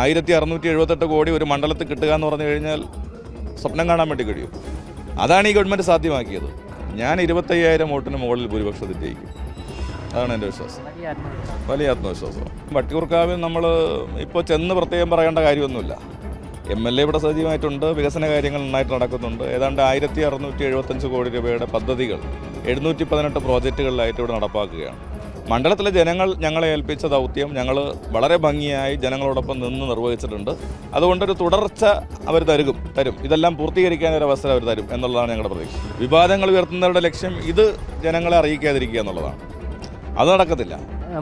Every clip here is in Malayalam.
1678 കോടി ഒരു മണ്ഡലത്തിൽ കിട്ടുക എന്ന് പറഞ്ഞു കഴിഞ്ഞാൽ സ്വപ്നം കാണാൻ വേണ്ടി കഴിയും. അതാണ് ഈ ഗവൺമെൻറ് സാധ്യമാക്കിയത്. ഞാൻ 25,000 വോട്ടിന് മുകളിൽ ഭൂരിപക്ഷത്തിൽ ജയിക്കും. അതാണ് എൻ്റെ വിശ്വാസം. വലിയ ആത്മവിശ്വാസം. വട്ടിയൂർക്കാവിൽ നമ്മൾ ഇപ്പോൾ ചെന്ന് പ്രത്യേകം പറയേണ്ട കാര്യമൊന്നുമില്ല. MLA ഇവിടെ സജീവമായിട്ടുണ്ട്. വികസന കാര്യങ്ങൾ നന്നായിട്ട് നടക്കുന്നുണ്ട്. ഏതാണ്ട് 1675 കോടി രൂപയുടെ പദ്ധതികൾ 718 പ്രോജക്റ്റുകളിലായിട്ട് ഇവിടെ നടപ്പാക്കുകയാണ്. മണ്ഡലത്തിലെ ജനങ്ങൾ ഞങ്ങളെ ഏൽപ്പിച്ച ദൗത്യം ഞങ്ങൾ വളരെ ഭംഗിയായി ജനങ്ങളോടൊപ്പം നിന്ന് നിർവഹിച്ചിട്ടുണ്ട്. അതുകൊണ്ടൊരു തുടർച്ച അവർ തരും. ഇതെല്ലാം പൂർത്തീകരിക്കാനൊരു അവസരം അവർ തരും എന്നുള്ളതാണ് ഞങ്ങളുടെ പ്രതീക്ഷ. വിവാദങ്ങൾ ഉയർത്തുന്നവരുടെ ലക്ഷ്യം ഇത് ജനങ്ങളെ അറിയിക്കാതിരിക്കുക എന്നുള്ളതാണ്. അത് നടക്കത്തില്ല.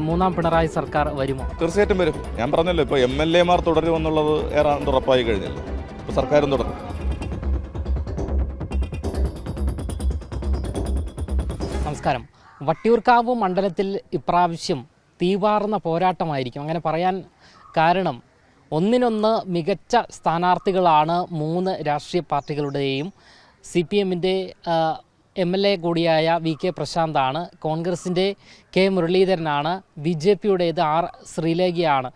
മൂന്നാം പിണറായി സർക്കാർ വരുമോ? തീർച്ചയായിട്ടും വരും. ഞാൻ പറഞ്ഞല്ലോ, ഇപ്പോൾ MLA മാർ തുടരുമെന്നുള്ളത് ഏതാണ്ട് ഉറപ്പായി കഴിഞ്ഞല്ലോ. ഇപ്പോൾ സർക്കാരും തുടരും. നമസ്കാരം. വട്ടിയൂർക്കാവ് മണ്ഡലത്തിൽ ഇപ്രാവശ്യം തീവാർന്ന പോരാട്ടമായിരിക്കും. അങ്ങനെ പറയാൻ കാരണം ഒന്നിനൊന്ന് മികച്ച സ്ഥാനാർത്ഥികളാണ് മൂന്ന് രാഷ്ട്രീയ പാർട്ടികളുടെയും. CPMൻ്റെ MLA കൂടിയായ VK പ്രശാന്താണ്, കോൺഗ്രസിൻ്റെ K മുരളീധരനാണ്, BJPയുടേത് R ശ്രീലേഖയാണ്.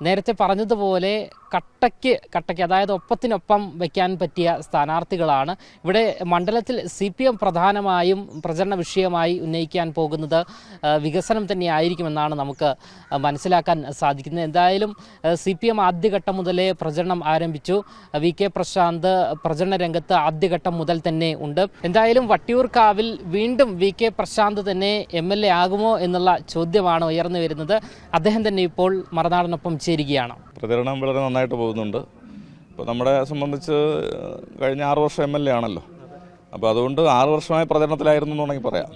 നേരത്തെ പറഞ്ഞതുപോലെ കട്ടയ്ക്ക് അതായത് ഒപ്പത്തിനൊപ്പം വയ്ക്കാൻ പറ്റിയ സ്ഥാനാർത്ഥികളാണ്. ഇവിടെ മണ്ഡലത്തിൽ CPM പ്രധാനമായും പ്രചരണ വിഷയമായി ഉന്നയിക്കാൻ പോകുന്നത് വികസനം തന്നെയായിരിക്കുമെന്നാണ് നമുക്ക് മനസ്സിലാക്കാൻ സാധിക്കുന്നത്. എന്തായാലും CPM ആദ്യഘട്ടം മുതലേ പ്രചരണം ആരംഭിച്ചു. VK പ്രശാന്ത് പ്രചരണ രംഗത്ത് ആദ്യഘട്ടം മുതൽ തന്നെ ഉണ്ട്. എന്തായാലും വട്ടിയൂർക്കാവിൽ വീണ്ടും VK പ്രശാന്ത് തന്നെ MLA ആകുമോ എന്നുള്ള ചോദ്യമാണ് ഉയർന്നു വരുന്നത്. അദ്ദേഹം തന്നെ ഇപ്പോൾ മറുനാടനൊപ്പം ചേരുകയാണ്. പ്രചരണം വളരെ നന്നായിട്ട് പോകുന്നുണ്ട്. ഇപ്പോൾ നമ്മളെ സംബന്ധിച്ച് കഴിഞ്ഞ 6 വർഷം MLA ആണല്ലോ. അപ്പോൾ അതുകൊണ്ട് 6 വർഷമായി പ്രചരണത്തിലായിരുന്നു എന്നുണ്ടെങ്കിൽ പറയാം.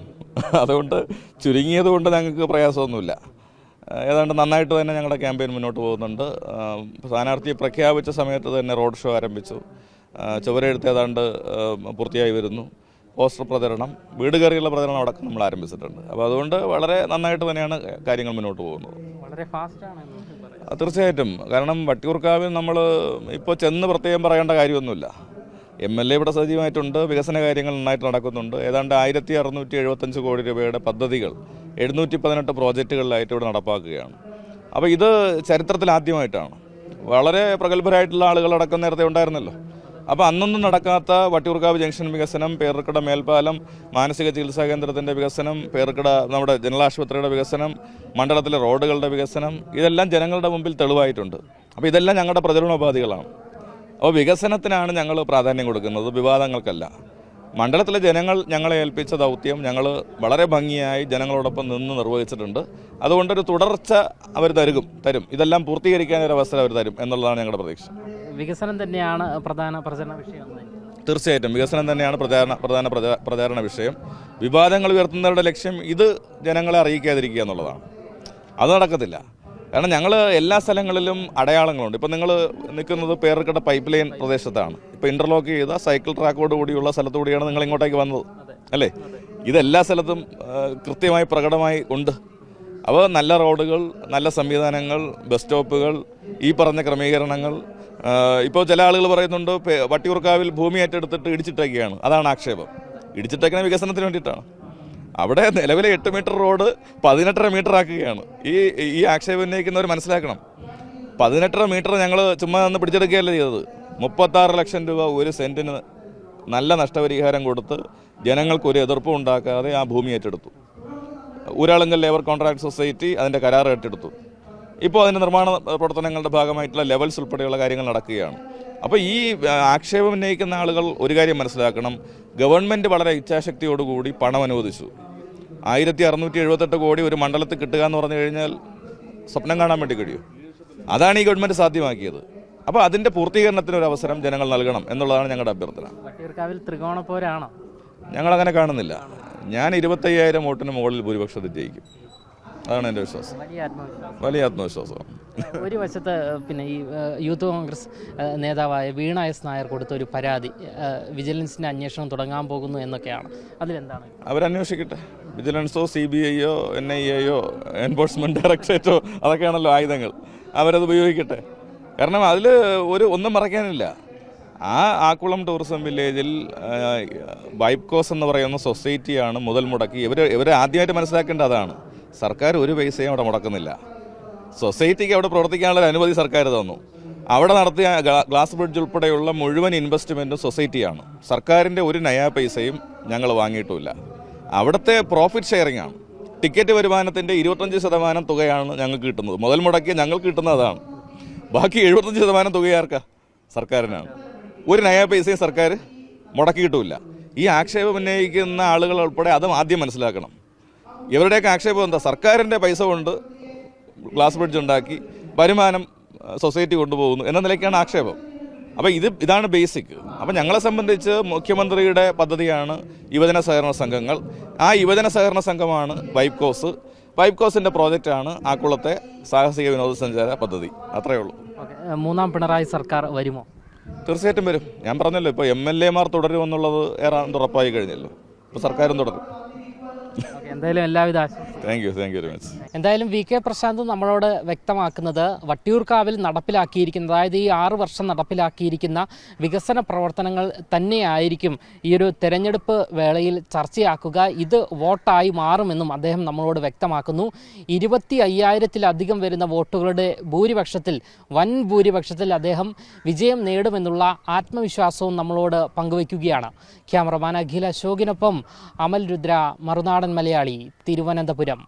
അതുകൊണ്ട് ചുരുങ്ങിയത് കൊണ്ട് ഞങ്ങൾക്ക് പ്രയാസമൊന്നുമില്ല. ഏതാണ്ട് നന്നായിട്ട് തന്നെ ഞങ്ങളുടെ ക്യാമ്പയിൻ മുന്നോട്ട് പോകുന്നുണ്ട്. സ്ഥാനാർത്ഥിയെ പ്രഖ്യാപിച്ച സമയത്ത് തന്നെ റോഡ് ഷോ ആരംഭിച്ചു. ചുവരെഴുത്ത് ഏതാണ്ട് പൂർത്തിയായി വരുന്നു. പോസ്റ്റർ പ്രചരണം, വീട് കയറിയുള്ള പ്രചരണം അടക്കം നമ്മൾ ആരംഭിച്ചിട്ടുണ്ട്. അപ്പോൾ അതുകൊണ്ട് വളരെ നന്നായിട്ട് തന്നെയാണ് കാര്യങ്ങൾ മുന്നോട്ട് പോകുന്നത്. വളരെ ഫാസ്റ്റാണ്. തീർച്ചയായിട്ടും. കാരണം വട്ടിയൂർക്കാവിൽ നമ്മൾ ഇപ്പോൾ ചെന്ന് പ്രത്യേകം പറയേണ്ട കാര്യമൊന്നുമില്ല. MLA ഇവിടെ സജീവമായിട്ടുണ്ട്. വികസന കാര്യങ്ങൾ നന്നായിട്ട് നടക്കുന്നുണ്ട്. ഏതാണ്ട് 1675 കോടി രൂപയുടെ പദ്ധതികൾ 718 പ്രോജക്റ്റുകളിലായിട്ട് ഇവിടെ നടപ്പാക്കുകയാണ്. അപ്പോൾ ഇത് ചരിത്രത്തിൽ ആദ്യമായിട്ടാണ്. വളരെ പ്രഗത്ഭരായിട്ടുള്ള ആളുകളടക്കം നേരത്തെ ഉണ്ടായിരുന്നല്ലോ. അപ്പോൾ അന്നൊന്നും നടക്കാത്ത വട്ടിയൂർക്കാവ് ജംഗ്ഷൻ വികസനം, പേർക്കട മേൽപ്പാലം, മാനസിക ചികിത്സാ കേന്ദ്രത്തിൻ്റെ വികസനം, പേർക്കട നമ്മുടെ ജനറൽ ആശുപത്രിയുടെ വികസനം, മണ്ഡലത്തിലെ റോഡുകളുടെ വികസനം, ഇതെല്ലാം ജനങ്ങളുടെ മുമ്പിൽ തെളിവായിട്ടുണ്ട്. അപ്പോൾ ഇതെല്ലാം ഞങ്ങളുടെ പ്രചരണോപാധികളാണ്. അപ്പോൾ വികസനത്തിനാണ് ഞങ്ങൾ പ്രാധാന്യം കൊടുക്കുന്നത്, വിവാദങ്ങൾക്കല്ല. മണ്ഡലത്തിലെ ജനങ്ങൾ ഞങ്ങളെ ഏൽപ്പിച്ച ദൗത്യം ഞങ്ങൾ വളരെ ഭംഗിയായി ജനങ്ങളോടൊപ്പം നിന്ന് നിർവഹിച്ചിട്ടുണ്ട്. അതുകൊണ്ടൊരു തുടർച്ച അവർ തരും. ഇതെല്ലാം പൂർത്തീകരിക്കാനൊരു അവസരം അവർ തരും എന്നുള്ളതാണ് ഞങ്ങളുടെ പ്രതീക്ഷ. വികസനം തന്നെയാണ് പ്രധാന പ്രചരണ വിഷയം. തീർച്ചയായിട്ടും വികസനം തന്നെയാണ് പ്രധാന പ്രചാരണ വിഷയം. വിവാദങ്ങൾ ഉയർത്തുന്നവരുടെ ലക്ഷ്യം ഇത് ജനങ്ങളെ അറിയിക്കാതിരിക്കുക എന്നുള്ളതാണ്. അത് നടക്കത്തില്ല. കാരണം ഞങ്ങൾ എല്ലാ സ്ഥലങ്ങളിലും അടയാളങ്ങളുണ്ട്. ഇപ്പോൾ നിങ്ങൾ നിൽക്കുന്നത് പേർക്കട പൈപ്പ് ലൈൻ പ്രദേശത്താണ്. ഇപ്പോൾ ഇൻ്റർലോക്ക് ചെയ്ത സൈക്കിൾ ട്രാക്കോട് കൂടിയുള്ള സ്ഥലത്തുകൂടിയാണ് നിങ്ങൾ ഇങ്ങോട്ടേക്ക് വന്നത് അല്ലേ? ഇതെല്ലാ സ്ഥലത്തും കൃത്യമായി പ്രകടമായി ഉണ്ട്. അപ്പോൾ നല്ല റോഡുകൾ, നല്ല സംവിധാനങ്ങൾ, ബസ് സ്റ്റോപ്പുകൾ, ഈ പറഞ്ഞ ക്രമീകരണങ്ങൾ. ഇപ്പോൾ ചില ആളുകൾ പറയുന്നുണ്ട് വട്ടിയൂർക്കാവിൽ ഭൂമി ഏറ്റെടുത്തിട്ട് ഇടിച്ചിട്ടേക്കുകയാണ്. അതാണ് ആക്ഷേപം. ഇടിച്ചിട്ടേക്കുന്ന വികസനത്തിന് വേണ്ടിയിട്ടാണ്. അവിടെ നിലവിലെ 8 മീറ്റർ റോഡ് 18.5 മീറ്റർ ആക്കുകയാണ്. ഈ ആക്ഷേപം ഉന്നയിക്കുന്നവർ മനസ്സിലാക്കണം. 18.5 മീറ്റർ ഞങ്ങൾ ചുമ്മാ നിന്ന് പിടിച്ചെടുക്കുകയല്ല ചെയ്തത്. 36 ലക്ഷം രൂപ ഒരു സെൻറ്റിന് നല്ല നഷ്ടപരിഹാരം കൊടുത്ത് ജനങ്ങൾക്കൊരു എതിർപ്പും ഉണ്ടാക്കാതെ ആ ഭൂമി ഏറ്റെടുത്തു. ഊരാളുങ്കൽ ലേബർ കോൺട്രാക്ട് സൊസൈറ്റി അതിൻ്റെ കരാർ ഏറ്റെടുത്തു. ഇപ്പോൾ അതിൻ്റെ നിർമ്മാണ പ്രവർത്തനങ്ങളുടെ ഭാഗമായിട്ടുള്ള ലെവൽസ് ഉൾപ്പെടെയുള്ള കാര്യങ്ങൾ നടക്കുകയാണ്. അപ്പോൾ ഈ ആക്ഷേപം ഉന്നയിക്കുന്ന ആളുകൾ ഒരു കാര്യം മനസ്സിലാക്കണം. ഗവൺമെൻറ് വളരെ ഇച്ഛാശക്തിയോടുകൂടി പണം അനുവദിച്ചു. 1678 കോടി ഒരു മണ്ഡലത്തിൽ കിട്ടുക എന്ന് പറഞ്ഞു കഴിഞ്ഞാൽ സ്വപ്നം കാണാൻ വേണ്ടി കഴിയും. അതാണ് ഈ ഗവൺമെൻറ് സാധ്യമാക്കിയത്. അപ്പോൾ അതിൻ്റെ പൂർത്തീകരണത്തിന് ഒരു അവസരം ജനങ്ങൾ നൽകണം എന്നുള്ളതാണ് ഞങ്ങളുടെ അഭ്യർത്ഥന. വട്ടിയൂർക്കാവിൽ ത്രികോണ പോരാണോ? ഞങ്ങളങ്ങനെ കാണുന്നില്ല. ഞാൻ 25,000 വോട്ടിന് മുകളിൽ ഭൂരിപക്ഷത്തിൽ ജയിക്കും. അതാണ് എൻ്റെ വിശ്വാസം. വലിയ ആത്മവിശ്വാസമാണ്. ഒരു വശത്ത് പിന്നെ ഈ യൂത്ത് കോൺഗ്രസ് നേതാവായ വീണ S നായർ കൊടുത്ത ഒരു പരാതി, വിജിലൻസിൻ്റെ അന്വേഷണം തുടങ്ങാൻ പോകുന്നു എന്നൊക്കെയാണ്. അതിലെന്താണ്? അവരന്വേഷിക്കട്ടെ. വിജിലൻസോ CBIയോ NIAയോ എൻഫോഴ്സ്മെൻറ്റ് ഡയറക്ടറേറ്റോ അതൊക്കെയാണല്ലോ ആയുധങ്ങൾ. അവരത് ഉപയോഗിക്കട്ടെ. കാരണം അതിൽ ഒന്നും മറയ്ക്കാനില്ല. ആക്കുളം ടൂറിസം വില്ലേജിൽ വൈപ്കോസ് എന്ന് പറയുന്ന സൊസൈറ്റിയാണ് മുതൽ മുടക്കി. ഇവർ ആദ്യമായിട്ട് മനസ്സിലാക്കേണ്ട അതാണ്. സർക്കാർ ഒരു പൈസയും അവിടെ മുടക്കുന്നില്ല. സൊസൈറ്റിക്ക് അവിടെ പ്രവർത്തിക്കാനുള്ള അനുമതി സർക്കാർ തന്നു. അവിടെ നടത്തിയ ഗ്ലാസ് ബ്രിഡ്ജ് ഉൾപ്പെടെയുള്ള മുഴുവൻ ഇൻവെസ്റ്റ്മെൻറ്റും സൊസൈറ്റിയാണ്. സർക്കാരിൻ്റെ ഒരു നയാ പൈസയും ഞങ്ങൾ വാങ്ങിയിട്ടുമില്ല. അവിടുത്തെ പ്രോഫിറ്റ് ഷെയറിംഗ് ആണ്. ടിക്കറ്റ് വരുമാനത്തിൻ്റെ 25% തുകയാണ് ഞങ്ങൾക്ക് കിട്ടുന്നത്. മുതൽ മുടക്കിയ ഞങ്ങൾക്ക് കിട്ടുന്നത് അതാണ്. ബാക്കി 75% തുക ആർക്കാ? സർക്കാരിനാണ്. ഒരു നയാ പൈസയും സർക്കാർ മുടക്കിയിട്ടുമില്ല. ഈ ആക്ഷേപം ഉന്നയിക്കുന്ന ആളുകൾ ഉൾപ്പെടെ അതും ആദ്യം മനസ്സിലാക്കണം. ഇവരുടെയൊക്കെ ആക്ഷേപം എന്താ? സർക്കാരിൻ്റെ പൈസ കൊണ്ട് ഗ്ലാസ് ബ്രിഡ്ജ് ഉണ്ടാക്കി വരുമാനം സൊസൈറ്റി കൊണ്ടുപോകുന്നു എന്ന നിലയ്ക്കാണ് ആക്ഷേപം. അപ്പോൾ ഇതാണ് ബേസിക്. അപ്പോൾ ഞങ്ങളെ സംബന്ധിച്ച് മുഖ്യമന്ത്രിയുടെ പദ്ധതിയാണ് യുവജന സഹകരണ സംഘങ്ങൾ. ആ യുവജന സഹകരണ സംഘമാണ് വൈബ്കോസിൻ്റെ പ്രോജക്റ്റാണ് ആക്കുളത്തെ സാഹസിക വിനോദസഞ്ചാര പദ്ധതി. അത്രയേ ഉള്ളൂ. മൂന്നാം പിണറായി സർക്കാർ വരുമോ? തീർച്ചയായിട്ടും വരും. ഞാൻ പറഞ്ഞല്ലോ, ഇപ്പോൾ MLA മാർ തുടരുമെന്നുള്ളത് ഏതാണ്ട് ഉറപ്പായി കഴിഞ്ഞല്ലോ. ഇപ്പോൾ സർക്കാരും തുടരും. എന്തായാലും എല്ലാവിധ ആശംസകളും. Thank you very much. എന്തായാലും VK പ്രശാന്ത് നമ്മളോട് വ്യക്തമാക്കുന്നത് വട്ടിയൂർക്കാവിൽ നടപ്പിലാക്കിയിരിക്കുന്ന, അതായത് ഈ 6 വർഷം നടപ്പിലാക്കിയിരിക്കുന്ന വികസന പ്രവർത്തനങ്ങൾ തന്നെയായിരിക്കും ഈ ഒരു തെരഞ്ഞെടുപ്പ് വേളയിൽ ചർച്ചയാക്കുക. ഇത് വോട്ടായി മാറുമെന്നും അദ്ദേഹം നമ്മളോട് വ്യക്തമാക്കുന്നു. 25,000-ത്തിലധികം വരുന്ന വോട്ടുകളുടെ വൻ ഭൂരിപക്ഷത്തിൽ അദ്ദേഹം വിജയം നേടുമെന്നുള്ള ആത്മവിശ്വാസവും നമ്മളോട് പങ്കുവയ്ക്കുകയാണ്. ക്യാമറമാൻ അഖിൽ അശോകിനൊപ്പം അമൽ രുദ്ര, മറുനാടൻ മലയാളി, തിരുവനന്തപുരം.